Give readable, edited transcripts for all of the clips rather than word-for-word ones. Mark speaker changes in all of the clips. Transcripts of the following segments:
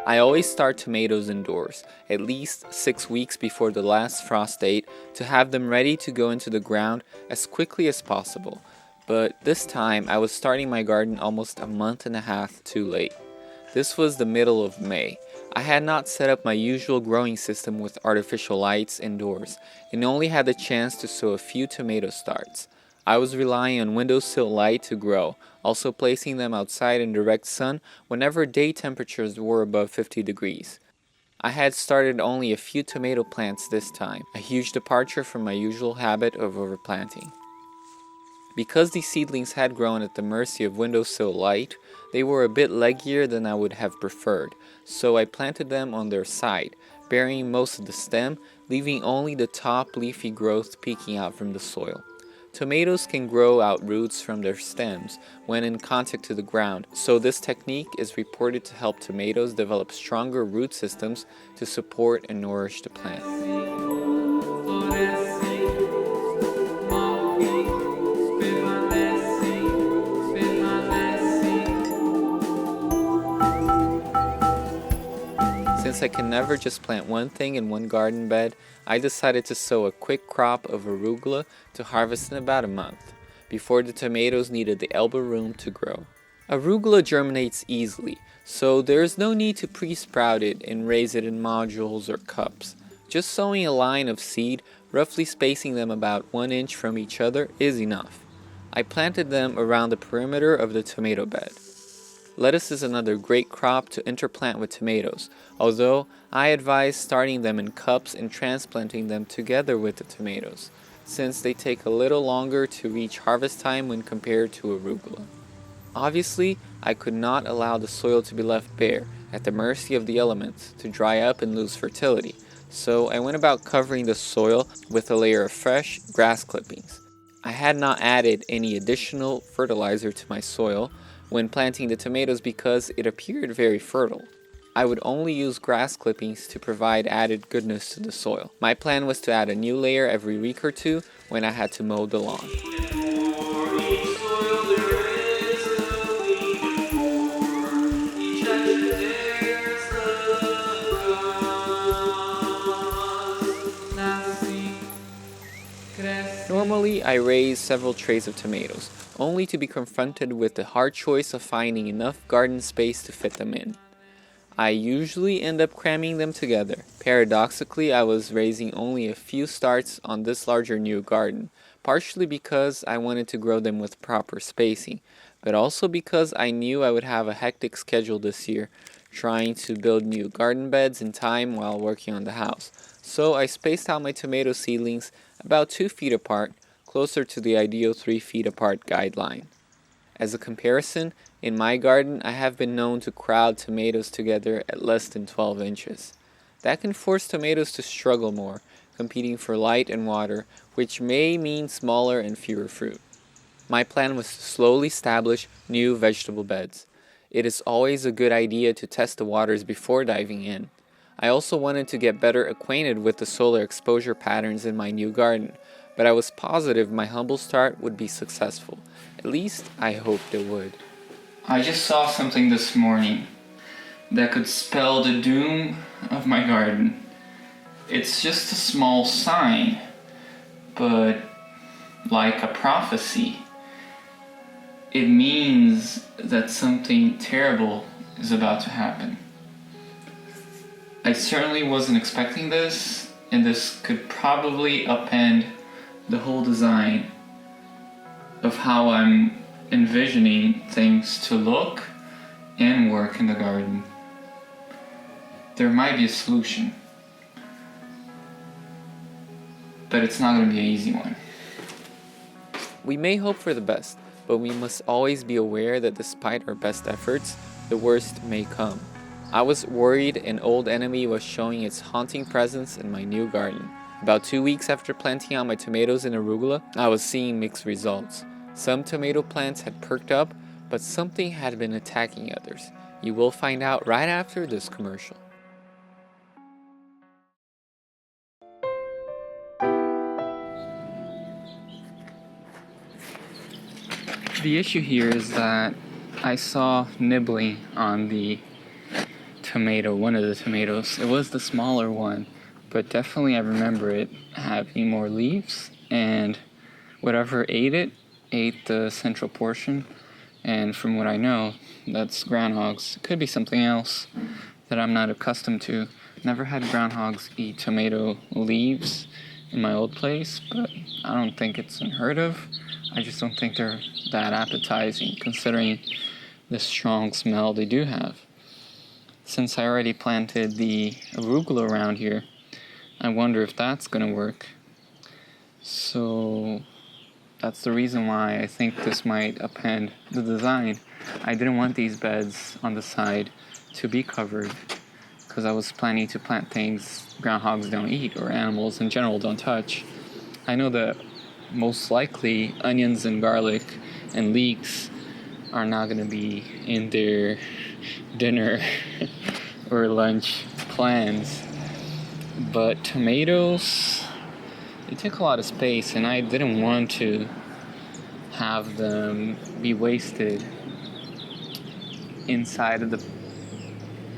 Speaker 1: I always start tomatoes indoors, at least 6 weeks before the last frost date, to have them ready to go into the ground as quickly as possible. But this time I was starting my garden almost a month and a half too late. This was the middle of May. I had not set up my usual growing system with artificial lights indoors and only had the chance to sow a few tomato starts. I was relying on windowsill light to grow, also placing them outside in direct sun whenever day temperatures were above 50 degrees. I had started only a few tomato plants this time, a huge departure from my usual habit of overplanting. Because these seedlings had grown at the mercy of windowsill light, they were a bit leggier than I would have preferred, so I planted them on their side, burying most of the stem, leaving only the top leafy growth peeking out from the soil. Tomatoes can grow out roots from their stems when in contact to the ground, so this technique is reported to help tomatoes develop stronger root systems to support and nourish the plant. Since I can never just plant one thing in one garden bed, I decided to sow a quick crop of arugula to harvest in about a month, before the tomatoes needed the elbow room to grow. Arugula germinates easily, so there is no need to pre-sprout it and raise it in modules or cups. Just sowing a line of seed, roughly spacing them about 1 inch from each other, is enough. I planted them around the perimeter of the tomato bed. Lettuce is another great crop to interplant with tomatoes, although I advise starting them in cups and transplanting them together with the tomatoes, since they take a little longer to reach harvest time when compared to arugula. Obviously, I could not allow the soil to be left bare, at the mercy of the elements, to dry up and lose fertility, so I went about covering the soil with a layer of fresh grass clippings. I had not added any additional fertilizer to my soil when planting the tomatoes because it appeared very fertile. I would only use grass clippings to provide added goodness to the soil. My plan was to add a new layer every week or two when I had to mow the lawn. Normally, I raise several trays of tomatoes, only to be confronted with the hard choice of finding enough garden space to fit them in. I usually end up cramming them together. Paradoxically, I was raising only a few starts on this larger new garden, partially because I wanted to grow them with proper spacing, but also because I knew I would have a hectic schedule this year, trying to build new garden beds in time while working on the house. So I spaced out my tomato seedlings about 2 feet apart, closer to the ideal 3 feet apart guideline. As a comparison, in my garden I have been known to crowd tomatoes together at less than 12 inches. That can force tomatoes to struggle more, competing for light and water, which may mean smaller and fewer fruit. My plan was to slowly establish new vegetable beds. It is always a good idea to test the waters before diving in. I also wanted to get better acquainted with the solar exposure patterns in my new garden, but I was positive my humble start would be successful. At least I hoped it would.
Speaker 2: I just saw something this morning that could spell the doom of my garden. It's just a small sign, but like a prophecy. It means that something terrible is about to happen. I certainly wasn't expecting this, and this could probably upend the whole design of how I'm envisioning things to look and work in the garden. There might be a solution, but it's not going to be an easy one.
Speaker 1: We may hope for the best, but we must always be aware that despite our best efforts, the worst may come. I was worried an old enemy was showing its haunting presence in my new garden. About 2 weeks after planting out my tomatoes in arugula, I was seeing mixed results. Some tomato plants had perked up, but something had been attacking others. You will find out right after this commercial.
Speaker 2: The issue here is that I saw nibbling on the tomato, one of the tomatoes. It was the smaller one, but definitely I remember it having more leaves, and whatever ate it ate the central portion. And from what I know, that's groundhogs. It could be something else that I'm not accustomed to. Never had groundhogs eat tomato leaves in my old place, but I don't think it's unheard of. I just don't think they're that appetizing considering the strong smell they do have. Since I already planted the arugula around here, I wonder if that's gonna work. So that's the reason why I think this might append the design. I didn't want these beds on the side to be covered because I was planning to plant things groundhogs don't eat or animals in general don't touch. I know that most likely onions and garlic and leeks are not going to be in their dinner or lunch plans, but tomatoes, they take a lot of space, and I didn't want to have them be wasted inside of the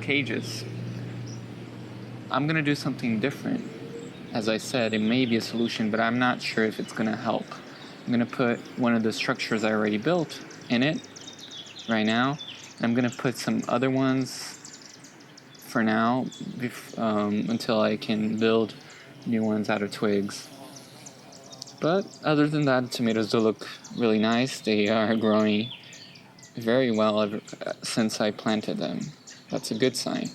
Speaker 2: cages. I'm gonna do something different. As I said, it may be a solution, but I'm not sure if it's gonna help. I'm gonna put one of the structures I already built in it right now. I'm gonna put some other ones for now until I can build new ones out of twigs. But other than that, the tomatoes do look really nice. They are growing very well since I planted them. That's a good sign.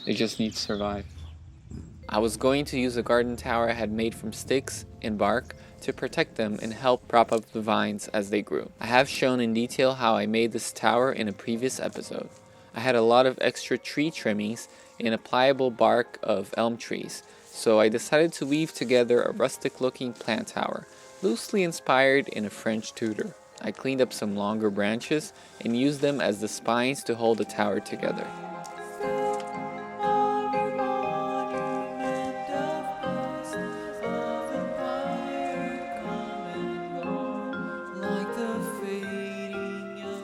Speaker 2: They just need to survive.
Speaker 1: I was going to use a garden tower I had made from sticks and bark to protect them and help prop up the vines as they grew. I have shown in detail how I made this tower in a previous episode. I had a lot of extra tree trimmings and a pliable bark of elm trees, so I decided to weave together a rustic looking plant tower, loosely inspired in a French Tudor. I cleaned up some longer branches and used them as the spines to hold the tower together.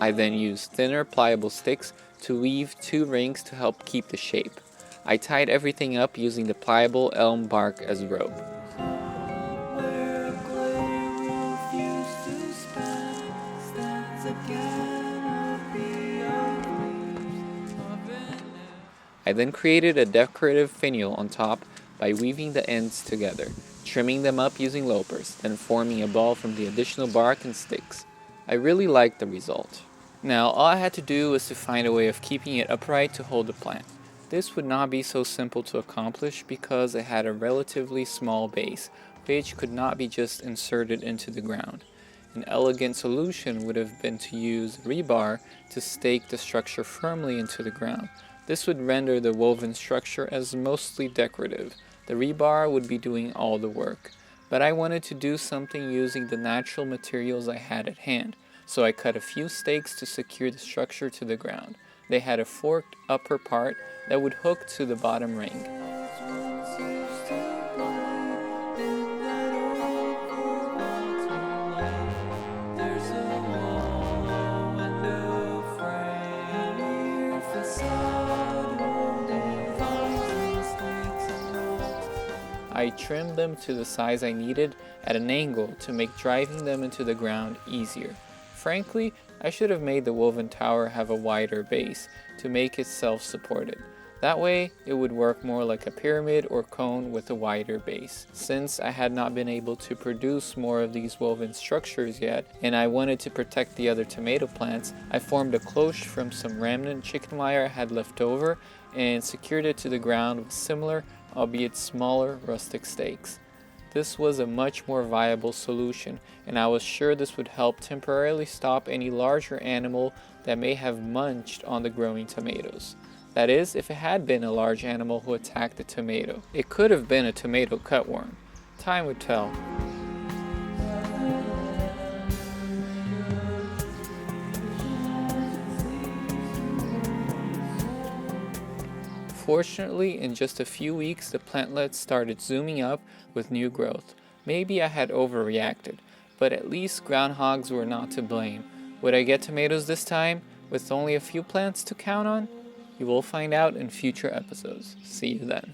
Speaker 1: I then used thinner, pliable sticks to weave 2 rings to help keep the shape. I tied everything up using the pliable elm bark as rope. I then created a decorative finial on top by weaving the ends together, trimming them up using loppers, then forming a ball from the additional bark and sticks. I really liked the result. Now, all I had to do was to find a way of keeping it upright to hold the plant. This would not be so simple to accomplish because it had a relatively small base, which could not be just inserted into the ground. An elegant solution would have been to use rebar to stake the structure firmly into the ground. This would render the woven structure as mostly decorative. The rebar would be doing all the work. But I wanted to do something using the natural materials I had at hand. So I cut a few stakes to secure the structure to the ground. They had a forked upper part that would hook to the bottom ring. I trimmed them to the size I needed at an angle to make driving them into the ground easier. Frankly, I should have made the woven tower have a wider base to make it self-supported. That way, it would work more like a pyramid or cone with a wider base. Since I had not been able to produce more of these woven structures yet, and I wanted to protect the other tomato plants, I formed a cloche from some remnant chicken wire I had left over and secured it to the ground with similar, albeit smaller, rustic stakes. This was a much more viable solution, and I was sure this would help temporarily stop any larger animal that may have munched on the growing tomatoes. That is, if it had been a large animal who attacked the tomato. It could have been a tomato cutworm. Time would tell. Fortunately, in just a few weeks, the plantlets started zooming up with new growth. Maybe I had overreacted, but at least groundhogs were not to blame. Would I get tomatoes this time, with only a few plants to count on? You will find out in future episodes. See you then.